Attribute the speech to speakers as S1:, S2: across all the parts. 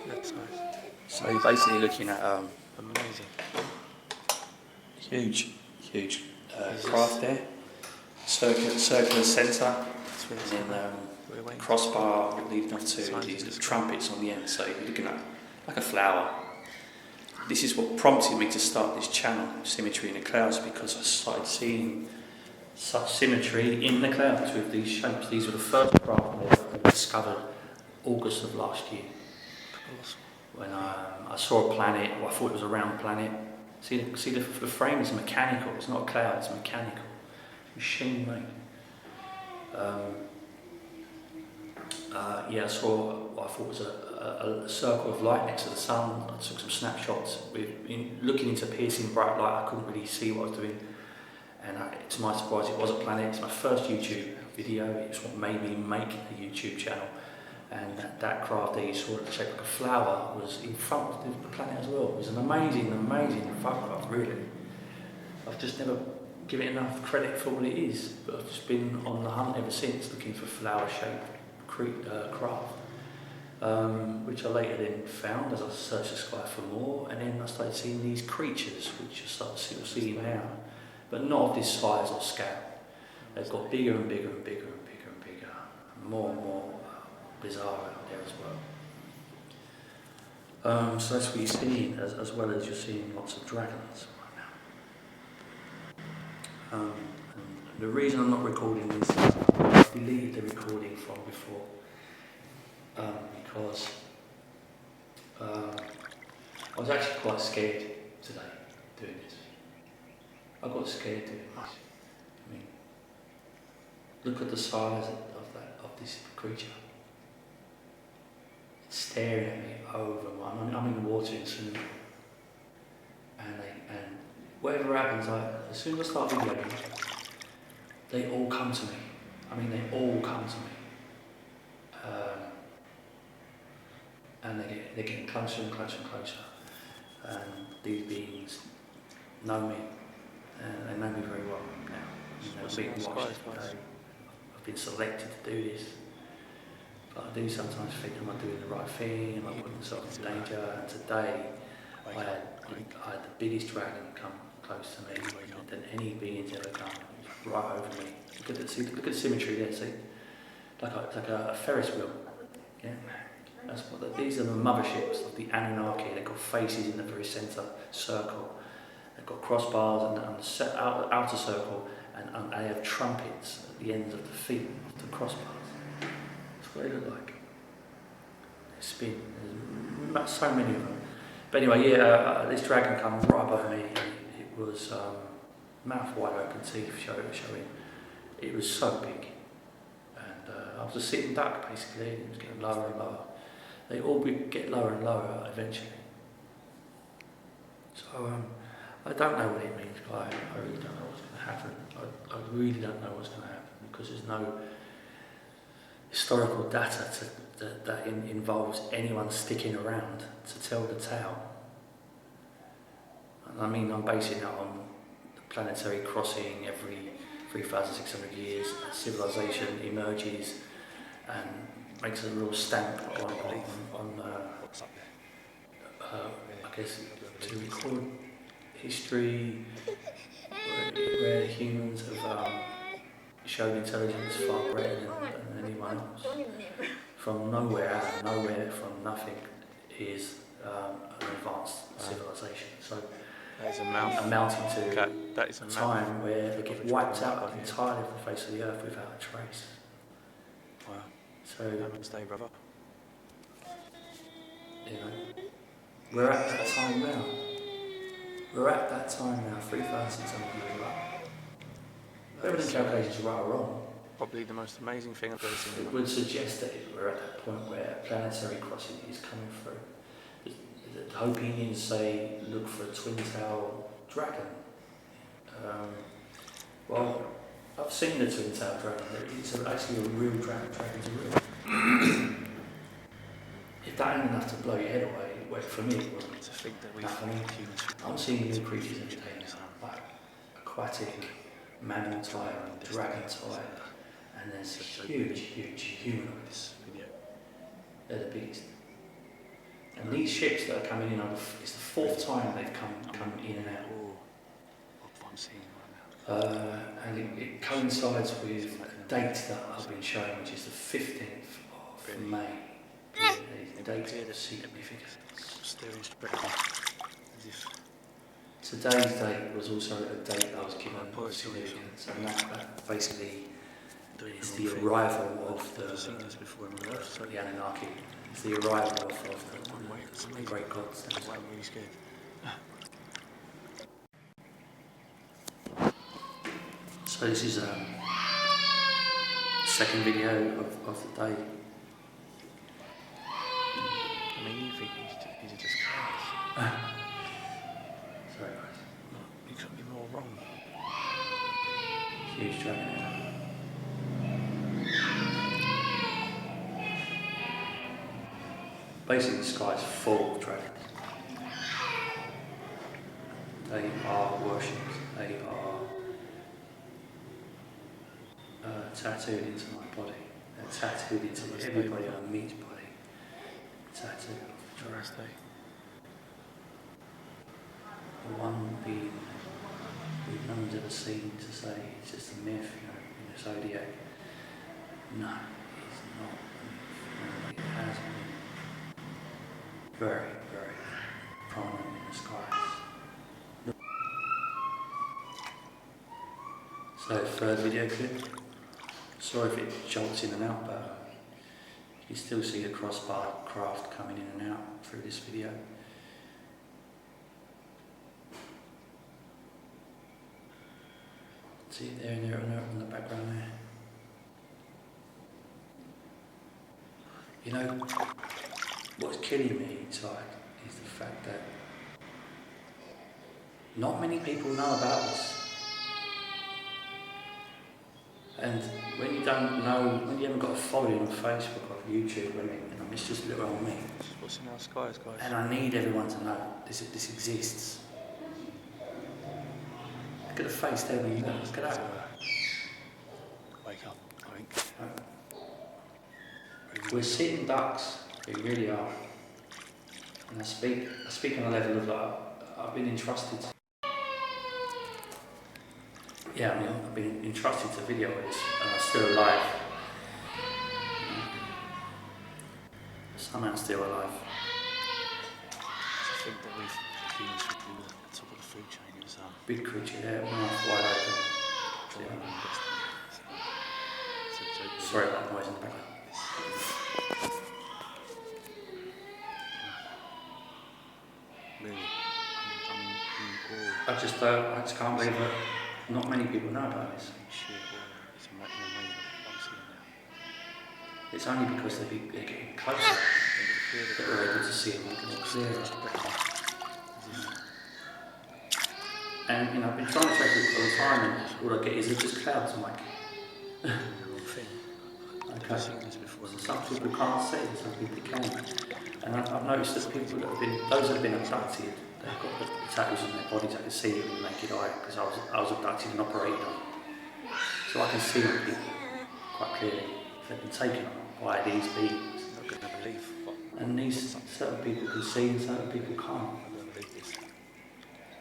S1: That size.
S2: So you're basically looking at
S1: Amazing.
S2: huge craft there, circular centre, and then crossbar leading up to these little trumpets on the end. So you're looking at like a flower. This is what prompted me to start this channel, Symmetry in the Clouds, because I started seeing such symmetry in the clouds with these shapes. These were the first craft I discovered August of last year, when I saw a planet. Well, I thought it was a round planet. See the frame is mechanical. It's not a cloud. It's mechanical, machine made. I saw what I thought was a circle of light next to the sun. I took some snapshots. Looking into piercing bright light, I couldn't really see what I was doing. And to my surprise, it was a planet. It's my first YouTube video. It's what made me make a YouTube channel. And that craft that you saw, shaped like a flower, was in front of the planet as well. It was an amazing photograph, really. I've just never given it enough credit for what it is, but I've just been on the hunt ever since, looking for flower-shaped craft, which I later then found as I searched the sky for more, and then I started seeing these creatures, which I started seeing now, but not of this size or scale. They've got bigger and bigger and bigger and bigger and bigger, more and more bizarre out there as well. So that's what you're seeing, as well as you're seeing lots of dragons right now. And the reason I'm not recording this is I deleted the recording from before, because I was actually quite scared today doing this. I got scared doing this. I mean, look at the size of this creature. It's staring at me over. I'm in the water in swimming, and whatever happens, as soon as I start videoing, they all come to me. I mean, they all come to me, and they're getting closer and closer and closer. And these beings know me, and they know me very well now. I've been watched every day. I've been selected to do this. But I do sometimes think, am I doing the right thing? Am I putting myself in danger? And today, I had the biggest dragon come close to me than any being's ever come. It was right over me. Look at the symmetry there. See, like a Ferris wheel. Yeah, these are the motherships of the Anunnaki. They've got faces in the very centre circle. They've got crossbars on the outer circle, and they have trumpets at the ends of the feet of the crossbars. That's what they look like. They spin. There's so many of them. But anyway, this dragon comes right above me. It was mouth wide open, teeth showing. It was so big, and I was a sitting duck basically. It was getting lower and lower. They all get lower and lower eventually. So I don't know what it means, guys. I really don't know what's going to happen. I really don't know what's going to happen, because there's no historical data that involves anyone sticking around to tell the tale. And I mean, I'm basing it on the planetary crossing every 3,600 years. Civilization emerges and makes a real stamp on I guess, to record history where humans have shown intelligence far greater than anyone else. From nowhere, out of nowhere, from nothing, is an advanced civilization. So amounting to a time where they get wiped out entirely off the face of the earth without a trace.
S1: Wow.
S2: So,
S1: Namaste, brother.
S2: you know, we're at that time now. We're at that time now, 3,600 years later. Whether the calculations are right or wrong,
S1: probably the most amazing thing I've ever seen.
S2: It would suggest that we're at that point where planetary crossing is coming through. The Hopinians say look for a twin-tailed dragon. Well, I've seen the twin-tailed dragon. It's actually a real dragon. Dragons are real. If that ain't enough to blow your head away, well, for me it wasn't.
S1: To think that
S2: I'm seeing new creatures every day now, like aquatic, mammal type, dragon type, and there's huge humanoids. They're the biggest. And these ships that are coming in, it's the fourth time they've come in and out.
S1: I'm seeing right now.
S2: And it coincides with a date that I've been showing, which is the 15th of May. The date of significance.
S1: Steering straight on. As if
S2: Today's date was also a date that I was given of significance, and that basically is the arrival of the Anunnaki. It's the arrival of the great gods.
S1: I'm really scared.
S2: So this is a second video of the day.
S1: I mean, you think these are just cars.
S2: Sorry guys.
S1: You couldn't be more wrong.
S2: Huge dragon here. Basically the sky is full of dragons. They are worshipped. They are tattooed into my body. They're tattooed into everybody I meet's body. Tattooed of the dragon. The one being that no one's ever seen to say it's just a myth, in the zodiac. No, it's not a myth. It has been very, very prominent in the skies. So, third video clip. Sorry if it jolts in and out, but you can still see the crossbar craft coming in and out through this video. See it there and there in the background there. You know, what's killing me inside is the fact that not many people know about this. And when you don't know, when you haven't got a following on Facebook or YouTube, it's just little old me.
S1: What's in our skies, guys?
S2: And I need everyone to know this exists. Look at the face there when you look. Look at that.
S1: Wake up, I think.
S2: We're sitting ducks, we really are. And I speak on a level of I've been entrusted. Yeah, I've been entrusted to video this, and I'm still alive. Somehow still alive.
S1: I think that humans should be at the top of the food chain. It's
S2: big creature there, mouth wide open. Sorry about the noise in the background.
S1: Really,
S2: I just can't believe that not many people know about this.
S1: It's amazing. I'm seeing now.
S2: It's only because they're getting closer that we're able to see them more clearer. And I've been trying to track it for a time, and all I get is just clouds, I'm like. Okay. Some people can't see, some people can. And I've noticed that people that have been, those that have been abducted, they've got the tattoos on their bodies. I can see it with the naked eye because I was abducted and operated on. So I can see on people quite clearly if they've been taken on by these beings.
S1: I'm not going to believe what.
S2: And these certain people can see and certain people can't.
S1: I don't believe this.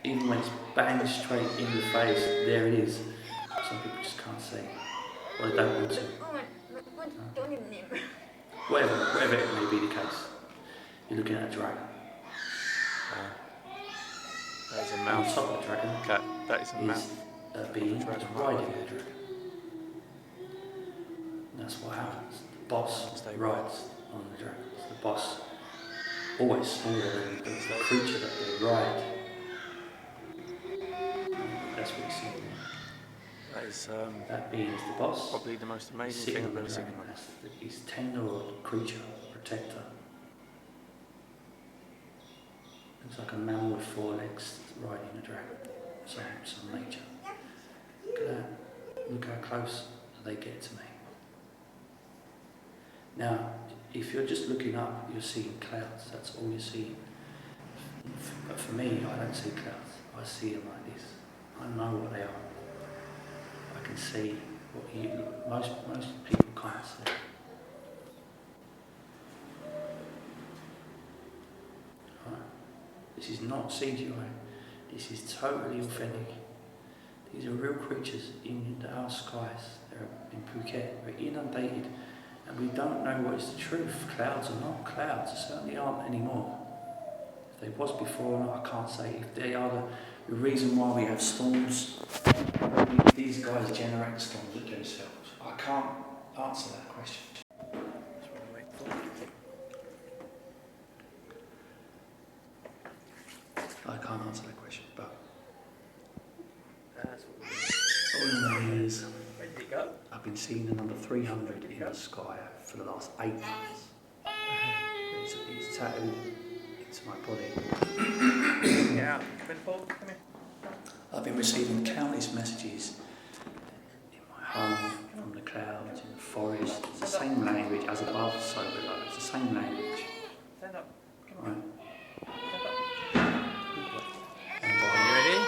S2: Even when it's bang straight in the face, there it is. Some people just can't see. Or they don't want to. Whatever it may be the case, you're looking at a dragon.
S1: That is a
S2: On
S1: mouth.
S2: top of the dragon
S1: That is a mouth.
S2: is a being that's riding the dragon. And that's what happens. The boss rides on the dragon. The boss always smaller than the creature that they ride. That's what you see there.
S1: That is
S2: That being is the boss.
S1: probably the most amazing thing I've ever seen in my life.
S2: He's tender-old creature, protector. It's like a man with 4 legs riding a dragon. Some nature. Look at that. Look how close they get to me. Now, if you're just looking up, you're seeing clouds. That's all you're seeing. But for me, I don't see clouds. I see them like this. I know what they are. I can see what most people can't see. This is not CGI. This is totally authentic. These are real creatures in our skies. They're in Phuket. We're inundated, and we don't know what is the truth. Clouds are not clouds. They certainly aren't anymore. If they was before or not, I can't say. If they are the reason why we have storms, these guys generate the storms themselves. I can't answer that question.
S1: That's what I wait for.
S2: I can't answer that question, but
S1: That's what
S2: all I know is
S1: Where did it go?
S2: I've been seeing the number 300 in the sky for the last 8 months. It's tattooed into my body.
S1: Yeah, come here.
S2: I've been receiving countless messages in my home, from the clouds, in the forest. It's the same language, as above, so below. It's the same language.
S1: Stand up. Come
S2: Right?
S1: on. Stand up.
S2: And
S1: You ready?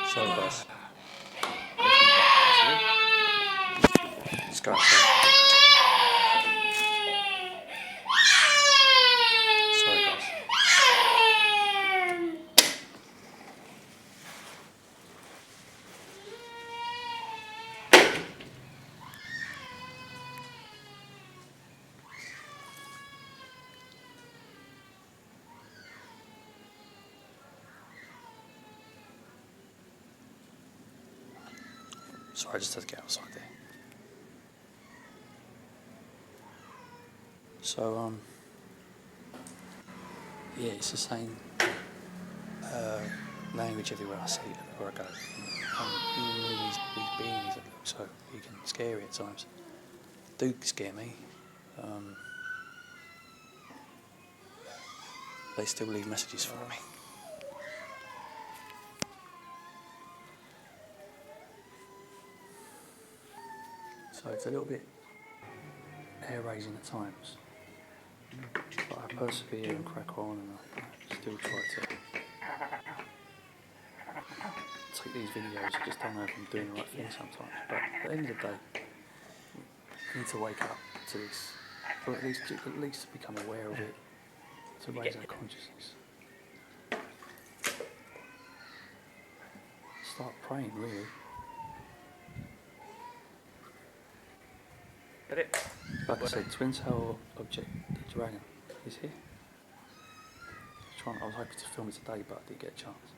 S2: sorry guys. Let's go. Sorry guys. Sorry, I just had to get outside there. So, yeah, it's the same language everywhere I see it, everywhere I go. Even these beings that look so you can scary at times do scare me. They still leave messages for me. So it's a little bit hair-raising at times, but I persevere and crack on, and I still try to take these videos. I just don't know if I'm doing the right thing sometimes, but at the end of the day, I need to wake up to this, or at least become aware of it, to raise our consciousness. Start praying, really.
S1: Got it?
S2: Like I said, twin tail object, the dragon, is here. I was hoping to film it today, but I didn't get a chance.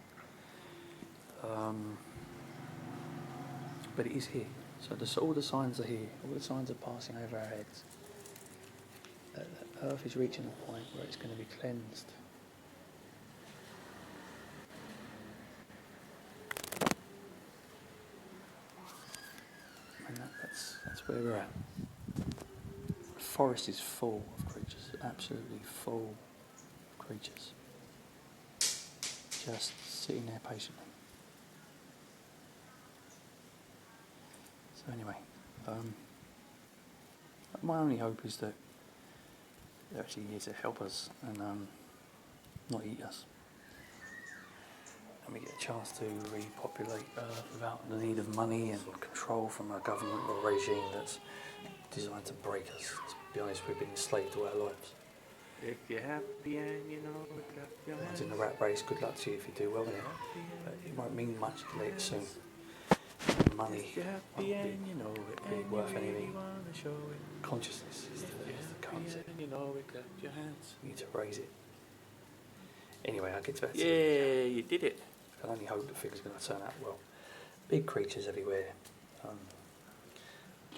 S2: But it is here. So all the signs are here. All the signs are passing over our heads. The Earth is reaching a point where it's going to be cleansed. And that's where we're at. The forest is full of creatures, absolutely full of creatures. Just sitting there patiently. So anyway, my only hope is that they're actually here to help us and not eat us. And we get a chance to repopulate Earth without the need of money and control from a government or regime that's designed to break us. To be honest, we've been enslaved all our lives.
S1: If you're happy and you know it, clap your hands.
S2: It's in the rat race, good luck to you if you do well in it. But it won't mean much till later soon. Money
S1: If you're
S2: won't
S1: happy
S2: be
S1: and you know it,
S2: really
S1: and
S2: worth
S1: you really
S2: anything.
S1: wanna show it.
S2: Consciousness is
S1: If
S2: the
S1: you're happy
S2: concept.
S1: and you know it, clap your hands.
S2: We need to raise it. Anyway, I'll get to that.
S1: Yeah, you did it.
S2: I can only hope that things are going to turn out well. Big creatures everywhere.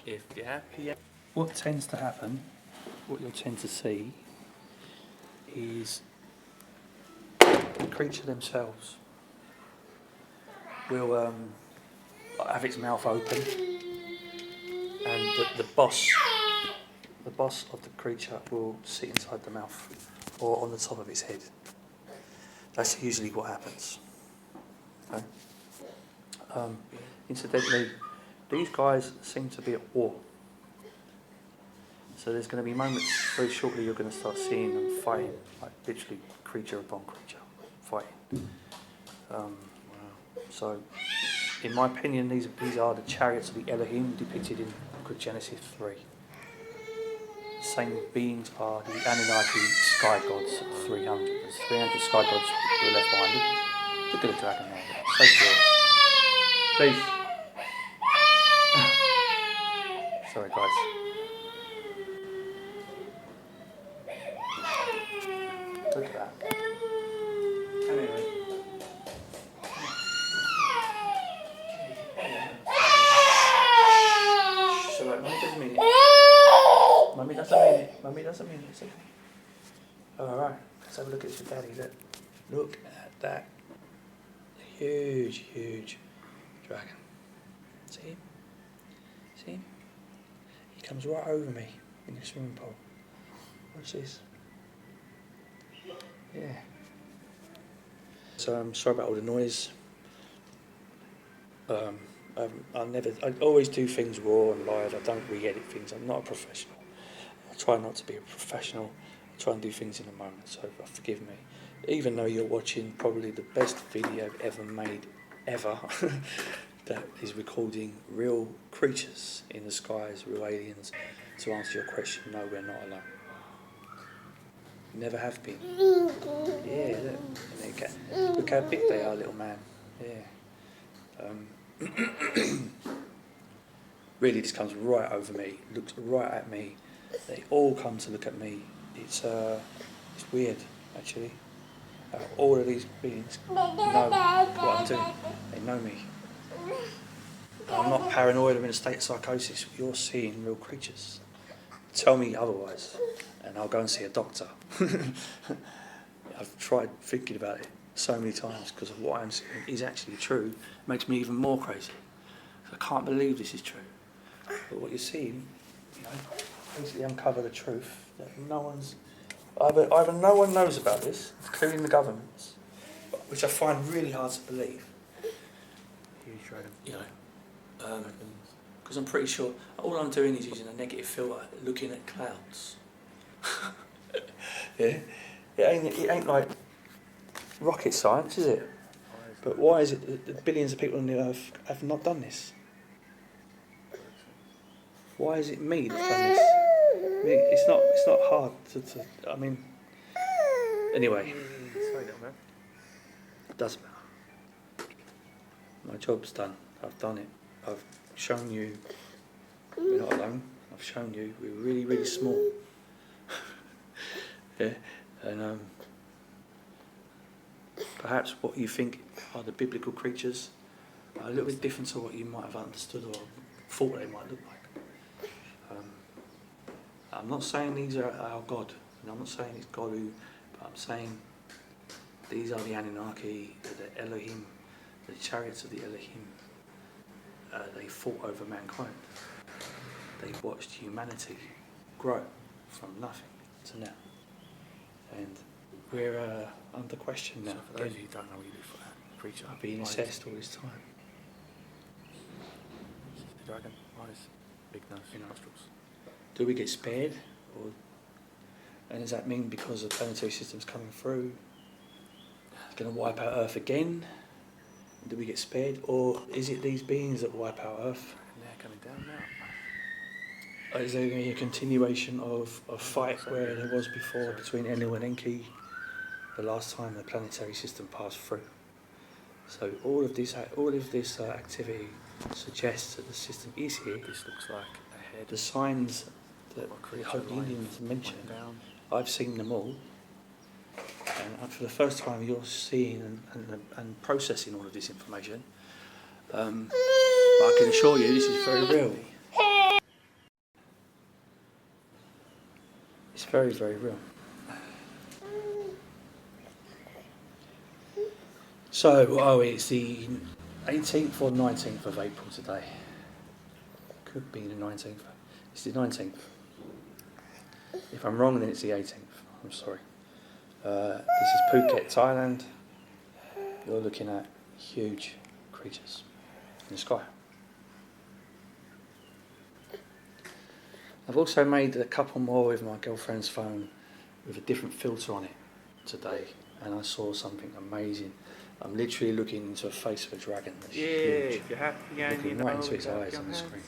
S1: If you're happy.
S2: What tends to happen, what you'll tend to see, is the creature themselves will have its mouth open, and the boss of the creature will sit inside the mouth or on the top of its head. That's usually what happens. Okay? Incidentally, these guys seem to be at war. So there's going to be moments very shortly you're going to start seeing them fighting, like literally creature upon creature fighting. So, in my opinion, these are the chariots of the Elohim depicted in Book of Genesis 3. same beings are the Anunnaki sky gods of 300. There's 300 sky gods who were left behind. Look at the dragon there. So cool. Please. Sorry, guys. Look at that. Come here, mate. Shh, alright, Mummy doesn't mean it. Mummy doesn't mean it. Mummy doesn't mean it. It's okay. Alright, let's have a look at your daddy. Look at that. Huge, huge dragon. See him? See him? He comes right over me in the swimming pool. Watch this. Yeah. So I'm sorry about all the noise. I always do things raw and live. I don't re-edit things. I'm not a professional. I try not to be a professional. I try and do things in the moment, so forgive me. Even though you're watching probably the best video ever made, ever, that is recording real creatures in the skies, real aliens, to answer your question, no, we're not alone. Never have been. Yeah, look how big they are, little man. Yeah. Really, this comes right over me, looks right at me. They all come to look at me. It's weird, actually. All of these beings know what I'm doing. They know me. I'm not paranoid. I'm in a state of psychosis. You're seeing real creatures. Tell me otherwise, and I'll go and see a doctor. I've tried thinking about it so many times because of what I'm seeing is actually true. It makes me even more crazy. I can't believe this is true. But what you're seeing, basically uncover the truth that either no one knows about this, including the governments, which I find really hard to believe.
S1: Huge dragon.
S2: Because I'm pretty sure all I'm doing is using a negative filter, looking at clouds. Yeah, it ain't like rocket science, is it? But why is it that the billions of people on the earth have not done this? Why is it me that's done this? I mean, it's not hard to I mean, anyway.
S1: Sorry, little man.
S2: It doesn't matter. My job's done. I've done it. I've shown you we're not alone. I've shown you we're really, really small. Yeah, and perhaps what you think are the biblical creatures are a little bit different to what you might have understood or thought they might look like. I'm not saying these are our God, and I'm not saying it's God who, but I'm saying these are the Anunnaki, the Elohim, the chariots of the Elohim. They fought over mankind. They watched humanity grow from nothing to now. And we're under question now.
S1: So for those of you who don't know what you do for that creature,
S2: being assessed all this time.
S1: The dragon, eyes, big nose, nostrils.
S2: Do we get spared? And does that mean because the planetary system's coming through, it's going to wipe out Earth again? Do we get spared? Or is it these beings that wipe out Earth?
S1: And they're coming down now.
S2: Or is there going to be a continuation of a fight where there was before between Enlil and Enki the last time the planetary system passed through? So all of this activity suggests that the system is here.
S1: This looks like a head.
S2: The signs that the Hopi Indians mentioned, I've seen them all. And for the first time, you're seeing and processing all of this information. But I can assure you, this is very real. It's very, very real. So, it's the 18th or 19th of April today. Could be the 19th. It's the 19th. If I'm wrong, then it's the 18th. I'm sorry. This is Phuket, Thailand. You're looking at huge creatures in the sky. I've also made a couple more with my girlfriend's phone with a different filter on it today, and I saw something amazing. I'm literally looking into a face of a dragon that's huge.
S1: If you're happy and
S2: looking right into its eyes on the screen.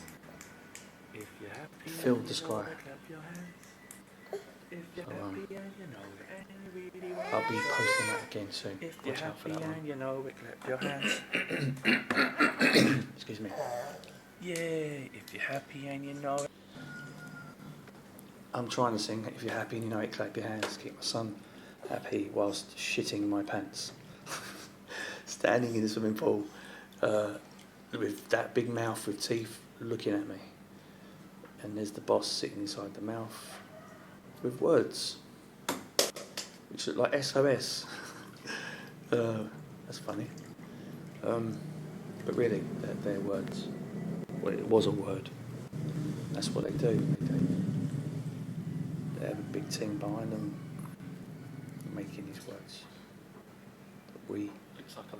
S1: If you're happy,
S2: Filled the sky.
S1: clap your hands. If you're
S2: So,
S1: happy and you know it and you really want
S2: I'll be
S1: it.
S2: posting that again soon.
S1: If you're
S2: Watch out for
S1: happy
S2: that one.
S1: and you know it, clap your hands.
S2: Excuse me.
S1: Yeah, if you're happy and you know it.
S2: I'm trying to sing If You're Happy and You Know It, Clap Your Hands. Keep my son happy whilst shitting my pants. Standing in the swimming pool with that big mouth with teeth looking at me. And there's the boss sitting inside the mouth with words which look like SOS. That's funny. But really, they're words. Well, it was a word. That's what they do. They have a big team behind them making these words. But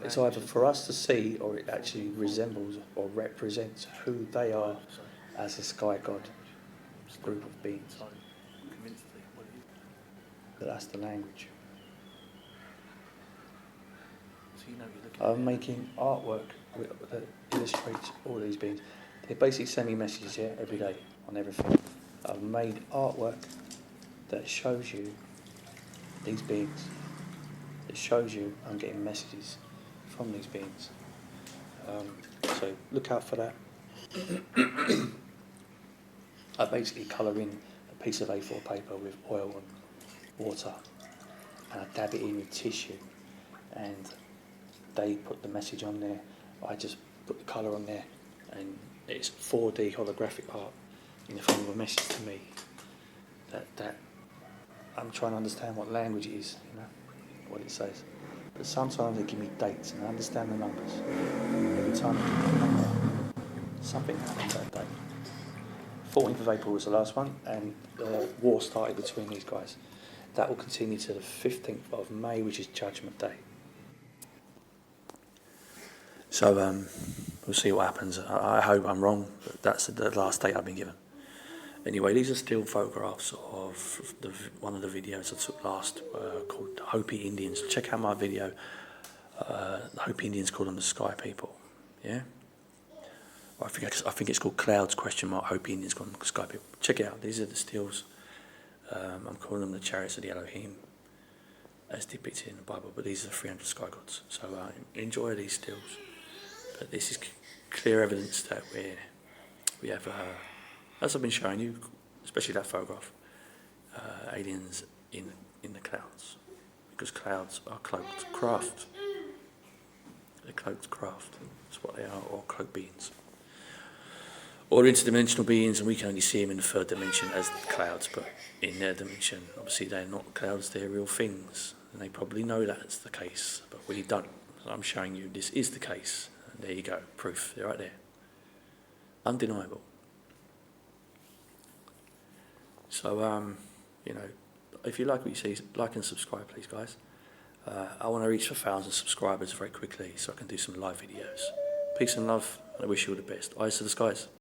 S2: it's either for us to see or it actually resembles or represents who they are as a sky god group of beings. But that's the language. I'm making artwork that illustrates all these beings. They basically send me messages every day on everything. I've made artwork that shows you these beings. It shows you I'm getting messages from these beings. So look out for that. I basically colour in a piece of A4 paper with oil and water, and I dab it in with tissue, and they put the message on there. I just put the colour on there, and it's 4D holographic art in the form of a message to me. That I'm trying to understand what language it is, what it says. But sometimes they give me dates, and I understand the numbers. Every time I give me a number, something happened that day. 14th of April was the last one, and the war started between these guys. That will continue to the 15th of May, which is Judgment Day. So we'll see what happens. I hope I'm wrong, but that's the last date I've been given. Anyway, these are still photographs of one of the videos I took last called Hopi Indians. Check out my video. The Hopi Indians call them the Sky People. Yeah? I think it's called Clouds ? Hopi Indians call them Sky People. Check it out. These are the stills. I'm calling them the Chariots of the Elohim, as depicted in the Bible. But these are the 300 sky gods. So enjoy these stills. But this is clear evidence that we have, as I've been showing you, especially that photograph, aliens in the clouds, because clouds are cloaked craft. They're cloaked craft. That's what they are, or cloaked beings, or interdimensional beings, and we can only see them in the third dimension as clouds. But in their dimension, obviously, they're not clouds; they're real things, and they probably know that's the case, but we don't. So I'm showing you this is the case. There you go, proof. They're right there. Undeniable. So, if you like what you see, like and subscribe, please, guys. I want to reach 1,000 subscribers very quickly so I can do some live videos. Peace and love, and I wish you all the best. Eyes to the skies.